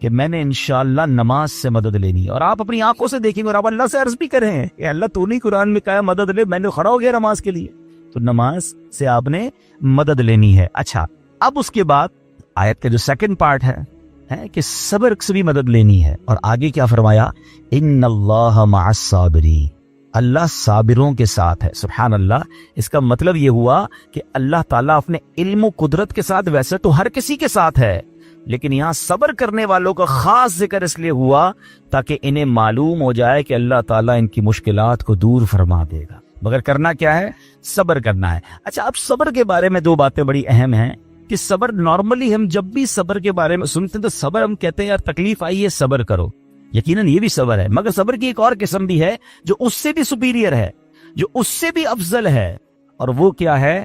کہ میں نے انشاءاللہ نماز سے مدد لینی. اور آپ اپنی آنکھوں سے دیکھیں گے اور آپ اللہ سے عرض بھی کریں کہ اللہ تو نہیں قرآن میں کہا مدد لے، میں نے کھڑا ہو گیا نماز کے لیے. تو نماز سے آپ نے مدد لینی ہے. اچھا اب اس کے بعد آیت کا جو سیکنڈ پارٹ ہے کہ صبر سے بھی مدد لینی ہے. اور آگے کیا فرمایا؟ ان اللہ مع الصابرین، اللہ صابروں کے ساتھ ہے. سبحان اللہ. اس کا مطلب یہ ہوا کہ اللہ تعالیٰ اپنے علم و قدرت کے ساتھ ویسے تو ہر کسی کے ساتھ ہے، لیکن یہاں صبر کرنے والوں کا خاص ذکر اس لیے ہوا تاکہ انہیں معلوم ہو جائے کہ اللہ تعالیٰ ان کی مشکلات کو دور فرما دے گا. مگر کرنا کیا ہے؟ صبر کرنا ہے. اچھا اب صبر کے بارے میں 2 باتیں بڑی اہم ہیں کہ صبر نارملی ہم جب بھی صبر کے بارے میں سنتے ہیں تو صبر ہم کہتے ہیں یار تکلیف آئی ہے صبر کرو. یقیناً یہ بھی صبر ہے، مگر صبر کی ایک اور قسم بھی ہے جو اس سے بھی سپیریئر ہے، جو اس سے بھی افضل ہے. اور وہ کیا ہے؟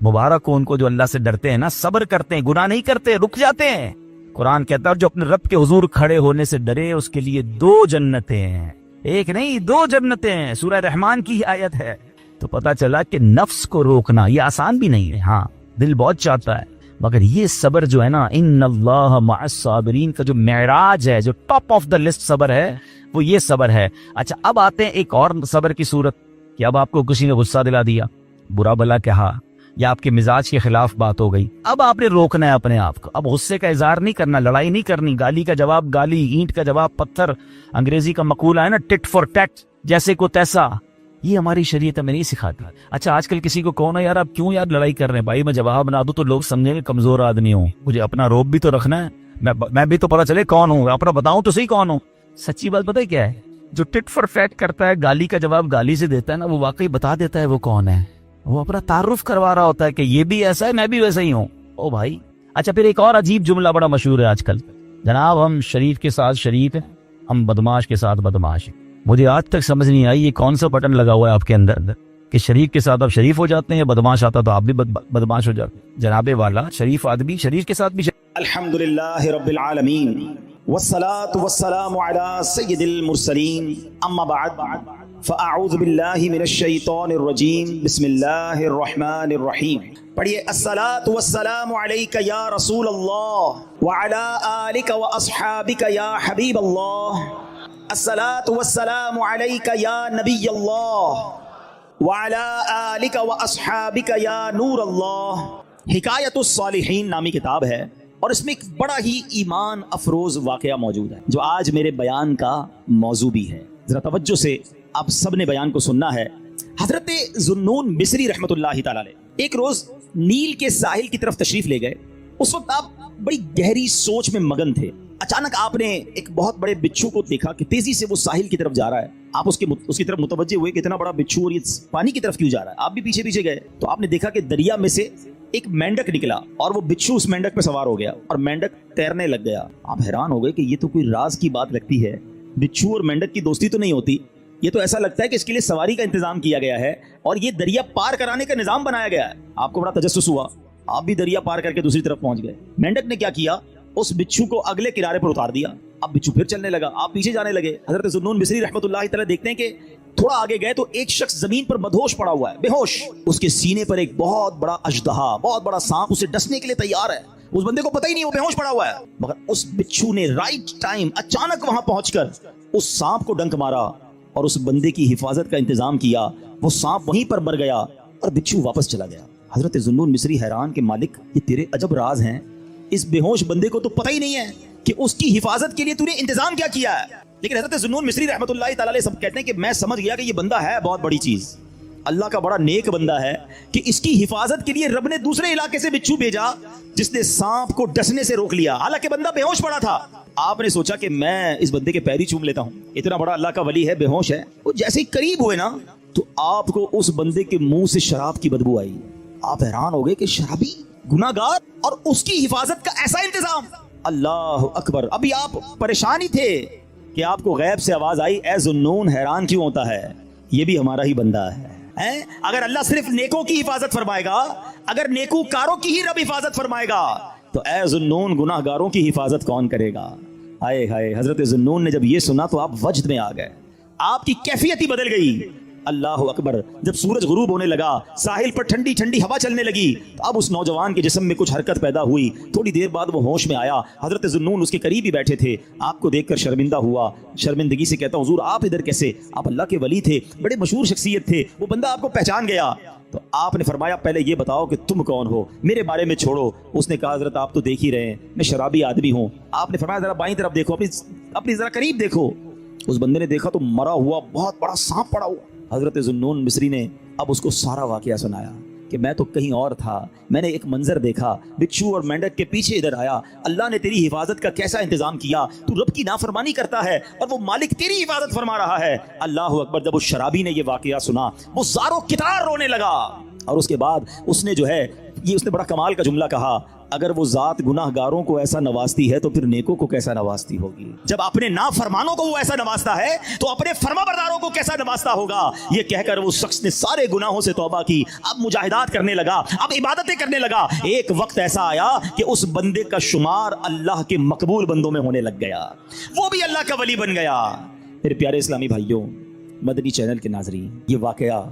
مبارک ہو ان کو جو اللہ سے ڈرتے ہیں نا، صبر کرتے ہیں، گناہ نہیں کرتے، رک جاتے ہیں۔ قرآن کہتا ہے جو اپنے رب کے حضور کھڑے ہونے سے ڈرے اس کے لیے 2 جنتیں ہیں، ایک نہیں 2 جنتیں ہیں۔ سورہ رحمان کی آیت ہے۔ تو پتا چلا کہ نفس کو روکنا یہ آسان بھی نہیں ہے، ہاں دل بہت چاہتا ہے، مگر یہ صبر جو ہے نا، ان اللہ مع الصابرین کا جو معراج ہے، جو ٹاپ آف دا لسٹ صبر ہے، وہ یہ صبر ہے۔ اچھا اب آتے ہیں ایک اور صبر کی صورت کہ اب آپ کو کسی نے غصہ دلا دیا، برا بلا کہا، یا آپ کے مزاج کے خلاف بات ہو گئی، اب آپ نے روکنا ہے اپنے آپ کو، اب غصے کا اظہار نہیں کرنا، لڑائی نہیں کرنی، گالی کا جواب گالی، اینٹ کا جواب پتھر، انگریزی کا مقولہ ہے نا ٹٹ فار ٹیٹ، جیسے کو تیسا، یہ ہماری شریعت ہمیں نہیں سکھاتا۔ اچھا آج کل کسی کو کہو نا یار آپ کیوں یار لڑائی کر رہے ہیں، بھائی میں جواب نہ دوں تو لوگ سمجھیں گے کمزور آدمی ہوں، مجھے اپنا روب بھی تو رکھنا ہے، میں بھی تو پتا چلے کون ہوں، اپنا بتاؤں تو صحیح کون ہوں۔ سچی بات پتہ ہے کیا ہے، جو ٹٹ فار فیٹ کرتا ہے، گالی کا جواب گالی سے دیتا ہے نا، وہ واقعی بتا دیتا ہے وہ کون ہے، وہ اپنا تعارف کروا رہا ہوتا ہے کہ یہ بھی ایسا ہے میں بھی ویسا ہی ہوں، او بھائی۔ اچھا پھر ایک اور عجیب جملہ بڑا مشہور ہے آج کل، جناب ہم شریف کے ساتھ شریف ہیں، ہم بدماش کے ساتھ بدماش ہیں۔ مجھے آج تک سمجھ نہیں آئی یہ کون سا بٹن لگا ہوا ہے آپ کے اندر کہ شریف کے ساتھ آپ شریف ہو جاتے ہیں، بدماش آتا تو آپ بھی بدماش ہو جاتے ہیں۔ جناب والا شریف آدمی شریف کے ساتھ بھی الحمدللہ رب العالمین والصلاة والسلام على سید المرسلین، اما بعد فاعوذ باللہ من الشیطان الرجیم، بسم اللہ الرحمن الرحیم۔ پڑھیے الصلاة والسلام علیک یا رسول اللہ وعلی آلک واصحابک یا حبیب اللہ، الصلاة والسلام علیک یا نبی اللہ وعلی آلک واصحابک یا نور اللہ۔ حکایت الصالحین نامی کتاب ہے اور اس میں ایک بڑا ہی ایمان افروز واقعہ موجود ہے جو آج میرے بیان کا موضوع بھی ہے، ذرا توجہ سے آپ سب نے بیان کو سننا ہے۔ حضرت ذوالنون مصری رحمۃ اللہ تعالی علیہ ایک روز نیل کے ساحل کی طرف تشریف لے گئے، اس وقت آپ بڑی گہری سوچ میں مگن تھے، اچانک آپ نے ایک بہت بڑے بچھو کو دیکھا کہ تیزی سے وہ ساحل کی طرف جا رہا ہے، آپ اس کی طرف متوجہ ہوئے کہ اتنا بڑا بچھو اور یہ پانی کی طرف کیوں جا رہا ہے، آپ بھی پیچھے پیچھے گئے تو آپ نے دیکھا کہ دریا میں سے ایک مینڈک نکلا اور وہ بچھو اس مینڈک پہ سوار ہو گیا اور مینڈک تیرنے لگ گیا۔ آپ حیران ہو گئے کہ یہ تو کوئی راز کی بات لگتی ہے، بچھو اور مینڈک کی دوستی تو نہیں ہوتی، یہ تو ایسا لگتا ہے کہ اس کے لیے سواری کا انتظام کیا گیا ہے اور یہ دریا پار کرانے کا نظام بنایا گیا ہے۔ آپ کو بڑا تجسس ہوا، آپ بھی دریا پار کر کے دوسری طرف پہنچ گئے۔ مینڈک نے کیا کیا، اس بچھو کو اگلے کنارے پر اتار دیا، اب بچھو پھر چلنے لگا، آپ پیچھے جانے لگے۔ حضرت ذوالنون مصری رحمۃ اللہ تعالی دیکھتے ہیں کہ تھوڑا آگے گئے تو ایک شخص زمین پر مدہوش پڑا ہوا ہے، بے ہوش، اس کے سینے پر ایک بہت بڑا اژدہا، بہت بڑا سانپ اسے ڈسنے کے لیے تیار ہے۔ اس بندے کو پتہ ہی نہیں وہ بے ہوش پڑا ہوا ہے، مگر اس بچھو نے رائٹ ٹائم اچانک وہاں پہنچ کر اس سانپ کو ڈنک مارا اور اس بندے کی حفاظت کا انتظام کیا، وہ سانپ وہیں پر مر گیا اور بچھو واپس چلا گیا۔ حضرت ذوالنون مصری حیران کہ مالک یہ تیرے عجب راز ہیں، اس بے ہوش بندے کو تو پتہ ہی نہیں ہے کہ اس کی حفاظت کے لیے تو نے انتظام کیا کیا ہے۔ لیکن حضرت ذوالنون مصری رحمۃ اللہ تعالی علیہ سب کہتے ہیں کہ میں سمجھ گیا کہ یہ بندہ ہے بہت بڑی چیز، اللہ کا بڑا نیک بندہ ہے کہ اس کی حفاظت کے لیے رب نے دوسرے علاقے سے بچھو بھیجا جس نے سانپ کو ڈسنے سے روک لیا، حالانکہ بندہ بے ہوش پڑا تھا۔ آپ نے سوچا کہ میں اس بندے کے پیری چوم لیتا ہوں، اتنا بڑا اللہ کا ولی ہے، بے ہوش ہے۔ وہ جیسے ہی قریب ہوئے نا تو آپ کو اس بندے کے منہ سے شراب کی بدبو آئی، آپ حیران ہو گئے کہ شرابی، گناہ گار، اور اس کی حفاظت کا ایسا انتظام، اللہ اکبر۔ ابھی آپ پریشان ہی تھے کہ آپ کو غیب سے آواز آئی، اے ذوالنون حیران کیوں ہوتا ہے، یہ بھی ہمارا ہی بندہ ہے۔ اگر اللہ صرف نیکوں کی حفاظت فرمائے گا، اگر نیکوکاروں کی ہی رب حفاظت فرمائے گا تو اے ذوالنون گناہ گاروں کی حفاظت کون کرے گا؟ ہائے ہائے، حضرت ذوالنون نے جب یہ سنا تو آپ وجد میں آ گئے، آپ کی کیفیت ہی بدل گئی۔ اللہ اکبر۔ جب سورج غروب ہونے لگا، ساحل پر ٹھنڈی ٹھنڈی ہوا چلنے لگی تو اب اس نوجوان کے جسم میں کچھ حرکت پیدا ہوئی، تھوڑی دیر بعد وہ ہوش میں آیا۔ حضرت ذوالنون اس کے قریب ہی بیٹھے تھے، آپ کو دیکھ کر شرمندہ ہوا، شرمندگی سے کہتا حضور آپ ادھر کیسے؟ آپ اللہ کے ولی تھے، بڑے مشہور شخصیت تھے، وہ بندہ آپ کو پہچان گیا۔ تو آپ نے فرمایا پہلے یہ بتاؤ کہ تم کون ہو، میرے بارے میں چھوڑو۔ اس نے کہا حضرت آپ تو دیکھ ہی رہے ہیں میں شرابی آدمی ہوں۔ آپ نے فرمایا ذرا بائیں طرف دیکھو، اپنی ذرا قریب دیکھو۔ اس بندے نے دیکھا تو مرا ہوا بہت بڑا سانپ پڑا ہوا۔ حضرت ذوالنون مصری نے اب اس کو سارا واقعہ سنایا کہ میں تو کہیں اور تھا، میں نے ایک منظر دیکھا، بچھو اور مینڈک کے پیچھے ادھر آیا، اللہ نے تیری حفاظت کا کیسا انتظام کیا، تو رب کی نافرمانی کرتا ہے اور وہ مالک تیری حفاظت فرما رہا ہے۔ اللہ اکبر۔ جب اس شرابی نے یہ واقعہ سنا وہ زاروں کتار رونے لگا اور اس کے بعد اس نے جو ہے یہ اس نے بڑا کمال کا جملہ کہا، اگر وہ ذات گناہ گاروں کو ایسا نوازتی ہے تو پھر نیکوں کو کیسا نوازتی ہوگی؟ جب اپنے نافرمانوں کو وہ ایسا نوازتا ہے تو اپنے فرما برداروں کو کیسا نوازتا ہوگا؟ یہ کہہ کر وہ شخص نے سارے گناہوں سے توبہ کی، اب مجاہدات کرنے لگا، اب عبادتیں کرنے لگا۔ ایک وقت ایسا آیا کہ اس بندے کا شمار اللہ کے مقبول بندوں میں ہونے لگ گیا، وہ بھی اللہ کا ولی بن گیا۔ میرے پیارے اسلامی بھائیوں، مدنی چینل کے ناظرین، یہ واقعہ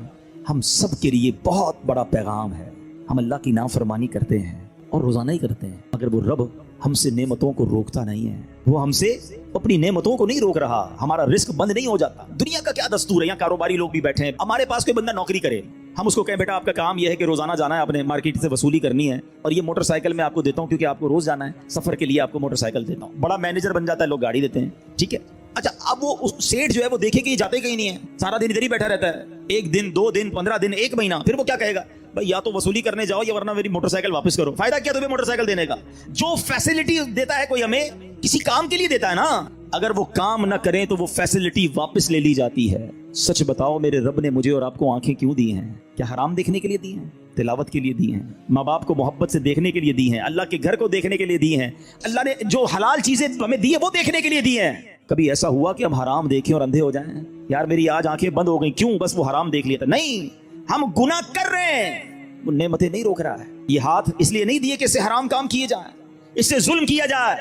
ہم سب کے لیے بہت بڑا پیغام ہے۔ ہم اللہ کی نافرمانی کرتے ہیں اور روزانہ ہی کرتے ہیں، مگر وہ رب ہم سے نعمتوں کو روکتا نہیں ہے، وہ ہم سے اپنی نعمتوں کو نہیں روک رہا، ہمارا رزق بند نہیں ہو جاتا۔ دنیا کا کیا دستور ہے، یہاں کاروباری لوگ بھی بیٹھے ہیں، ہمارے پاس کوئی بندہ نوکری کرے، ہم اس کو کہیں بیٹا آپ کا کام یہ ہے کہ روزانہ جانا ہے، اپنے مارکیٹ سے وصولی کرنی ہے، اور یہ موٹر سائیکل میں آپ کو دیتا ہوں کیونکہ آپ کو روز جانا ہے، سفر کے لیے آپ کو موٹر سائیکل دیتا ہوں۔ بڑا مینیجر بن جاتا ہے، لوگ گاڑی دیتے ہیں، ٹھیک ہے۔ اچھا، اب وہ سیٹ جو ہے وہ دیکھے کہ یہ جاتے کہیں نہیں ہے، سارا دن ادھر ہی بیٹھا رہتا ہے، ایک دن، 2 دن، 15 دن، 1 مہینہ، پھر وہ کیا کہے گا؟ بھائی یا تو وصولی کرنے جاؤ یا ورنہ میری موٹر سائیکل واپس کرو۔ فائدہ کیا تمہیں موٹر سائیکل دینے کا؟ جو فیسلٹی دیتا ہے کوئی ہمیں کسی کام کے لیے دیتا ہے نا، اگر وہ کام نہ کریں تو وہ فیسلٹی واپس لے لی جاتی ہے۔ سچ بتاؤ، میرے رب نے مجھے اور آپ کو آنکھیں کیوں دی ہیں؟ کیا حرام دیکھنے کے لیے دی ہیں؟ تلاوت کے لیے دی ہیں، ماں باپ کو محبت سے دیکھنے کے لیے دی ہیں، اللہ کے گھر کو دیکھنے کے لیے دی ہیں، اللہ نے جو حلال چیزیں ہمیں دی ہیں وہ دیکھنے کے لیے دی ہیں۔ کبھی ایسا ہوا کہ ہم حرام دیکھیں اور اندھے ہو جائیں؟ یار میری آج آنکھیں بند ہو گئیں، کیوں؟ بس وہ حرام دیکھ لیا تھا۔ نہیں، ہم گناہ کر رہے ہیں، وہ نعمتیں نہیں روک رہا ہے۔ یہ ہاتھ اس لیے نہیں دیے کہ اس سے حرام کام کیے جائیں، اس سے ظلم کیا جائے،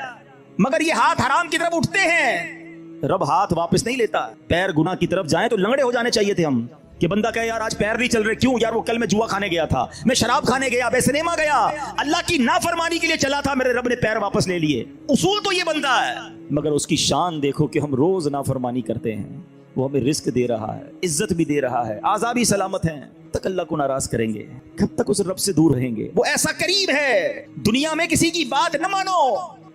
مگر یہ ہاتھ حرام کی طرف اٹھتے ہیں، رب ہاتھ واپس نہیں لیتا۔ پیر گناہ کی طرف جائیں تو لنگڑے ہو جانے چاہیے تھے ہم، کہ بندہ کہے یار آج پیر نہیں چل رہے، کیوں؟ یار وہ کل میں جوا کھانے گیا تھا، میں شراب کھانے گیا، بے سنیما گیا، اللہ کی نافرمانی کے لیے چلا تھا، میرے رب نے پیر واپس لے لیے۔ اصول تو یہ بندہ ہے، مگر اس کی شان دیکھو کہ ہم روز نافرمانی کرتے ہیں، وہ ہمیں رزق دے رہا ہے، عزت بھی دے رہا ہے، اعضاء بھی سلامت ہیں، تک اللہ کو ناراض کریں گے؟ کب تک اس رب سے دور رہیں گے؟ وہ ایسا کریم ہے، دنیا میں کسی کی بات نہ مانو،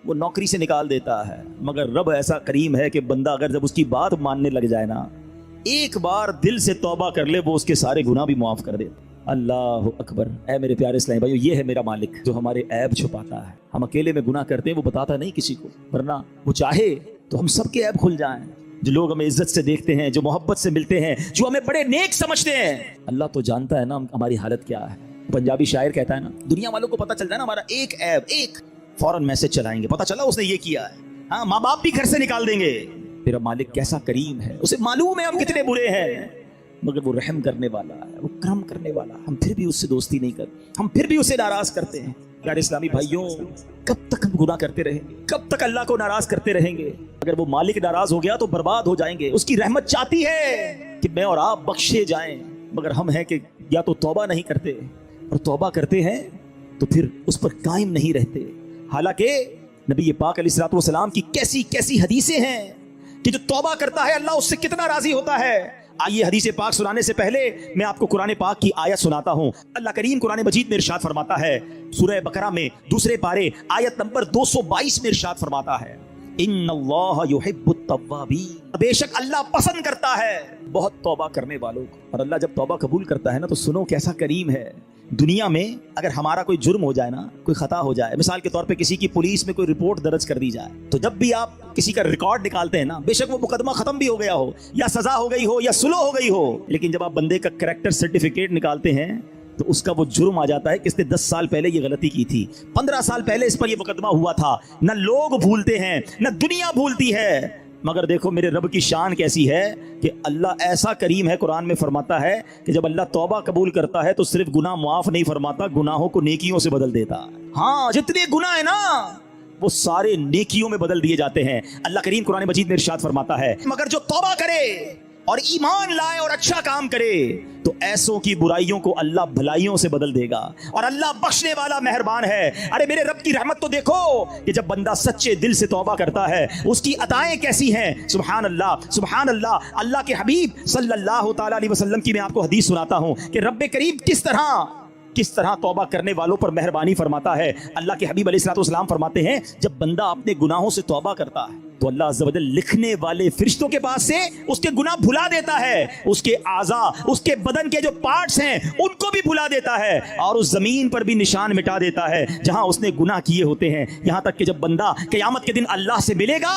وہ نوکری سے نکال دیتا ہے، مگر رب ایسا کریم ہے کہ بندہ اگر جب اس کی بات ماننے لگ جائے نا، ایک بار دل سے توبہ کر لے، وہ اس کے سارے گناہ بھی معاف کر دیتا۔ اللہ اکبر۔ اے میرے پیارے اسلامی بھائیو، یہ ہے میرا مالک جو ہمارے عیب چھپاتا ہے۔ ہم اکیلے میں گناہ کرتے ہیں، وہ بتاتا نہیں کسی کو، ورنہ وہ چاہے تو ہم سب کے عیب کھل جائیں۔ جو لوگ ہمیں عزت سے دیکھتے ہیں، جو محبت سے ملتے ہیں، جو ہمیں بڑے نیک سمجھتے ہیں، اللہ تو جانتا ہے نا ہماری حالت کیا ہے۔ پنجابی شاعر کہتا ہے نا، دنیا والوں کو پتہ چل جائے نا ہمارا ایک عیب، ایک فوراً میسج چلائیں گے، پتہ چلا اس نے یہ کیا ہے، ہاں ماں باپ بھی گھر سے نکال دیں گے۔ میرا مالک کیسا کریم ہے، اسے معلوم ہے ہم کتنے برے ہیں، مگر وہ رحم کرنے والا ہے، وہ کرم کرنے والا، ہم پھر بھی اس سے دوستی نہیں کرتے، ہم پھر بھی اسے ناراض کرتے ہیں۔ پیارے اسلامی بھائیوں، کب تک ہم گناہ کرتے رہیں گے؟ کب تک اللہ کو ناراض کرتے رہیں گے؟ اگر وہ مالک ناراض ہو گیا تو برباد ہو جائیں گے۔ اس کی رحمت چاہتی ہے کہ میں اور آپ بخشے جائیں، مگر ہم ہیں کہ یا تو توبہ نہیں کرتے، اور توبہ کرتے ہیں تو پھر اس پر قائم نہیں رہتے۔ حالانکہ نبی پاک علیہ الصلوۃ والسلام کی کیسی کیسی حدیثیں ہیں کہ جو توبہ کرتا ہے اللہ اس سے کتنا راضی ہوتا ہے۔ آئیے حدیث پاک سنانے سے پہلے میں آپ کو قرآن پاک کی آیت سناتا ہوں۔ اللہ کریم قرآن مجید میں ارشاد فرماتا ہے، سورہ بقرہ میں دوسرے پارے آیت نمبر 222 میں ارشاد فرماتا ہے، ان اللہ یحب التوابین، بے شک اللہ پسند کرتا ہے بہت توبہ کرنے والوں کو۔ اور اللہ جب توبہ قبول کرتا ہے نا تو سنو کیسا کریم ہے۔ دنیا میں اگر ہمارا کوئی جرم ہو جائے نا، کوئی خطا ہو جائے، مثال کے طور پہ کسی کی پولیس میں کوئی رپورٹ درج کر دی جائے، تو جب بھی آپ کسی کا ریکارڈ نکالتے ہیں نا، بے شک وہ مقدمہ ختم بھی ہو گیا ہو، یا سزا ہو گئی ہو، یا سلو ہو گئی ہو، لیکن جب آپ بندے کا کریکٹر سرٹیفکیٹ نکالتے ہیں تو اس کا وہ جرم آ جاتا ہے کہ اس نے 10 سال پہلے یہ غلطی کی تھی، 15 سال پہلے اس پر یہ مقدمہ ہوا تھا۔ نہ لوگ بھولتے ہیں، نہ دنیا بھولتی ہے، مگر دیکھو میرے رب کی شان کیسی ہے کہ اللہ ایسا کریم ہے، قرآن میں فرماتا ہے کہ جب اللہ توبہ قبول کرتا ہے تو صرف گناہ معاف نہیں فرماتا، گناہوں کو نیکیوں سے بدل دیتا۔ ہاں، جتنے گناہ ہیں نا وہ سارے نیکیوں میں بدل دیے جاتے ہیں۔ اللہ کریم قرآن مجید میں ارشاد فرماتا ہے، مگر جو توبہ کرے اور ایمان لائے اور اچھا کام کرے تو ایسوں کی برائیوں کو اللہ بھلائیوں سے بدل دے گا، اور اللہ بخشنے والا مہربان ہے۔ ارے میرے رب کی رحمت تو دیکھو کہ جب بندہ سچے دل سے توبہ کرتا ہے اس کی عطائیں کیسی ہیں۔ سبحان اللہ، سبحان اللہ۔ اللہ کے حبیب صلی اللہ تعالی علیہ وسلم کی میں آپ کو حدیث سناتا ہوں کہ رب کریم کس طرح توبہ کرنے والوں پر مہربانی فرماتا ہے۔ اللہ کے حبیب علیہ الصلوۃ والسلام فرماتے ہیں، جب بندہ اپنے گناہوں سے توبہ کرتا ہے تو اللہ عز و جل لکھنے والے فرشتوں کے پاس سے اس کے گناہ بھلا دیتا ہے، اس کے اعضاء، اس کے بدن کے جو پارٹس ہیں ان کو بھی بھلا دیتا ہے، اور اس زمین پر بھی نشان مٹا دیتا ہے جہاں اس نے گناہ کیے ہوتے ہیں، یہاں تک کہ جب بندہ قیامت کے دن اللہ سے ملے گا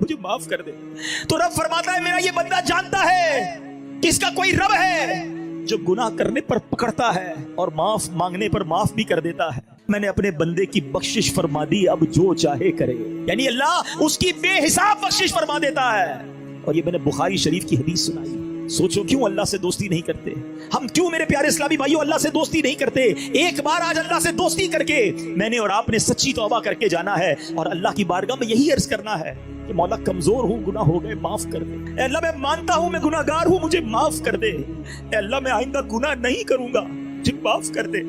مجھے معاف کر دے. تو رب فرماتا ہے میرا یہ بندہ جانتا ہے کہ اس کا کوئی رب ہے جو گناہ کرنے پر پکڑتا ہے اور معاف مانگنے پر معاف بھی کر دیتا ہے. میں نے اپنے بندے کی بخشش فرما دی, اب جو چاہے کرے. یعنی اللہ اس کی بے حساب بخشش فرما دیتا ہے. اور یہ میں نے بخاری شریف کی حدیث سنائی. سوچو کیوں اللہ سے دوستی نہیں کرتے ہم, کیوں میرے پیارے اسلامی بھائیوں اللہ سے دوستی نہیں کرتے. ایک بار آج اللہ سے دوستی کر کے میں نے اور آپ نے سچی توبہ کر کے جانا ہے اور اللہ کی بارگاہ میں یہی عرض کرنا ہے کہ مولا کمزور ہوں, گناہ ہو گئے, معاف کر دے. اے اللہ میں مانتا ہوں میں گناہ گار ہوں, مجھے معاف کر دے. اے اللہ میں آئندہ گناہ نہیں کروں گا, مجھے معاف کر دے.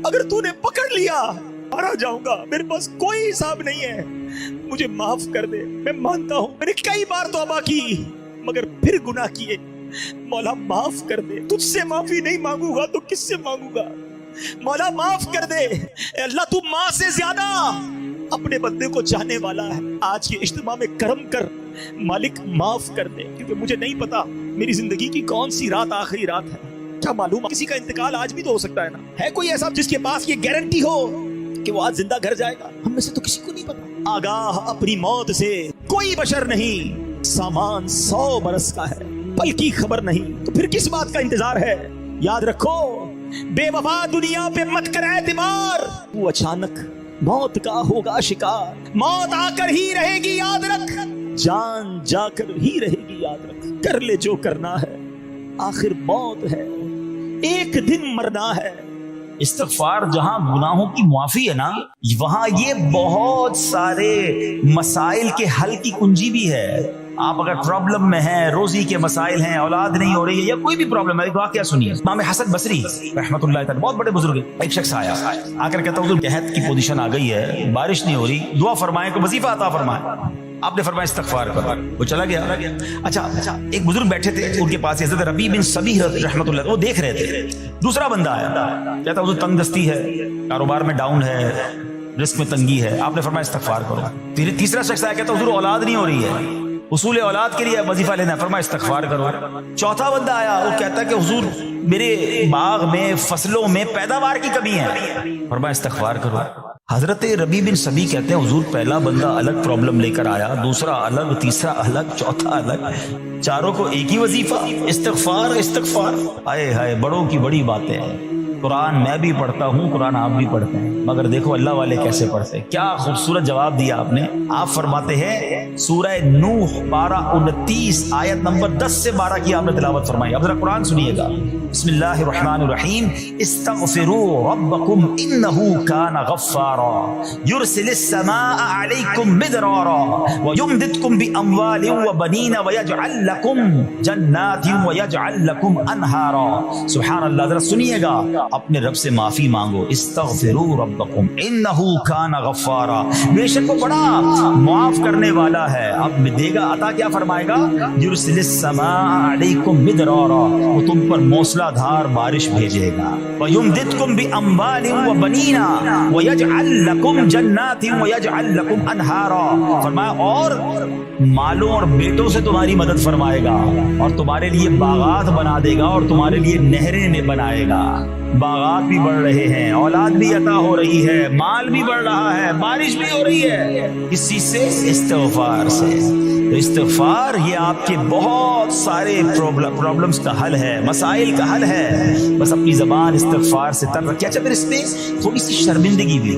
اگر تو نے پکڑ لیا مارا جاؤں گا, میرے پاس کوئی حساب نہیں ہے, مجھے معاف کر دے. میں مانتا ہوں میں نے کئی بار توبہ کی مگر پھر گناہ کیے, مولا معاف کر دے. تجھ سے معافی نہیں مانگوں گا تو کس سے مانگوں گا, مولا معاف کر دے. اے اللہ تو ماں سے زیادہ اپنے بندے کو چاہنے والا ہے. آج کے اجتماع میں کرم کر مالک, معاف کر دے, کیونکہ مجھے نہیں پتا میری زندگی کی کون سی رات آخری رات ہے. کیا معلوم کسی کا انتقال آج بھی تو ہو سکتا ہے نا. ہے کوئی ایسا جس کے پاس یہ گارنٹی ہو کہ وہ آج زندہ گھر جائے گا؟ ہم میں سے تو کسی کو نہیں پتا. آگاہ اپنی موت سے کوئی بشر نہیں, سامان 100 برس کا ہے, پل کی خبر نہیں, تو پھر کس بات کا انتظار ہے. یاد رکھو بے وفا دنیا پہ مت کر اعتبار, وہ اچانک موت کا ہوگا شکار. موت آ کر ہی رہے گی یاد رکھ, جان جا کر ہی رہے گی یاد رکھ. کر لے جو کرنا ہے, آخر موت ہے, ایک دن مرنا ہے. استغفار جہاں گناہوں کی معافی ہے نا, وہاں یہ بہت سارے مسائل کے حل کی کنجی بھی ہے. آپ اگر پرابلم میں ہیں, روزی کے مسائل ہیں, اولاد نہیں ہو رہی ہے, یا کوئی بھی پرابلم ہے, واقعہ سنیے. امام حسن بصری رحمۃ اللہ تعالی, بہت بڑے بزرگ, ایک شخص آیا آ کر کہتا حضور قحط کی پوزیشن آ گئی ہے, بارش نہیں ہو رہی, دعا فرمائیں, کوئی وظیفہ عطا فرمائیں. آپ نے فرمایا استغفار کرو, وہ چلا گیا. اچھا ایک بزرگ بیٹھے تھے ان کے پاس, حضرت ربیع بن صبیح رحمۃ اللہ, وہ دیکھ رہے تھے. دوسرا بندہ آیا, کہتا حضور تنگ دستی ہے, کاروبار میں ڈاؤن ہے, رزق میں تنگی ہے. آپ نے فرمایا استغفار کرو. پھر تیسرا شخص آیا, کہتا حضور اولاد نہیں ہو رہی ہے, اصول اولاد کے لیے وظیفہ لینا ہے, فرمایا استغفار کرو. چوتھا بندہ آیا, وہ کہتا ہے کہ حضور میرے باغ میں فصلوں میں پیداوار کی کمی ہے, فرمایا استغفار کرو. حضرت ربیع بن صبیح کہتے ہیں حضور پہلا بندہ الگ پرابلم لے کر آیا, دوسرا الگ, تیسرا الگ, چوتھا الگ, چاروں کو ایک ہی وظیفہ, استغفار استغفار. آئے ہائے, بڑوں کی بڑی باتیں ہیں. قرآن میں بھی پڑھتا ہوں, قرآن آپ بھی پڑھتے ہیں, مگر دیکھو اللہ والے کیسے پڑھتے ہیں. کیا خوبصورت جواب دیا آپ نے. آپ فرماتے ہیں سورہ نوح پارہ 29 آیت نمبر 10 سے 12 کی آپ نے تلاوت فرمائی. اب ذرا قرآن سنیے گا. بسم اللہ الرحمن الرحیم. استغفروا ربکم انہ کان غفارا یرسل السماء علیکم مدرارا ویمددکم باموال وبنین ویجعل لکم جنات ویجعل لکم انہارا. سبحان اللہ. ذرا سنیے گا, اپنے رب سے معافی مانگو. استغفروا ربکم انہ کان غفارا, بے شک وہ بڑا معاف کرنے والا ہے. اب دے گا عطا, کیا فرمائے گا. یرسل السماء علیکم مدرارا, وہ تم پر موسلا دھار بارش بھیجے گا. ویمددکم باموال وبنین ویجعل لکم جنات ویجعل لکم انہارا. فرمایا اور مالوں اور بیٹوں سے تمہاری مدد فرمائے گا, اور تمہارے لیے باغات بنا دے گا, اور تمہارے لیے نہریں بنائے گا. باغات بھی بڑھ رہے ہیں, اولاد بھی عطا ہو رہی ہے, مال بھی بڑھ رہا ہے, بارش بھی ہو رہی ہے. کس چیز سے؟ استغفار سے. تو استغفار یہ آپ کے بہت سارے پرابلمز کا حل ہے, مسائل کا حل ہے. بس اپنی زبان استغفار سے تر رکھیں. اچھا پھر اس میں تھوڑی سی شرمندگی بھی,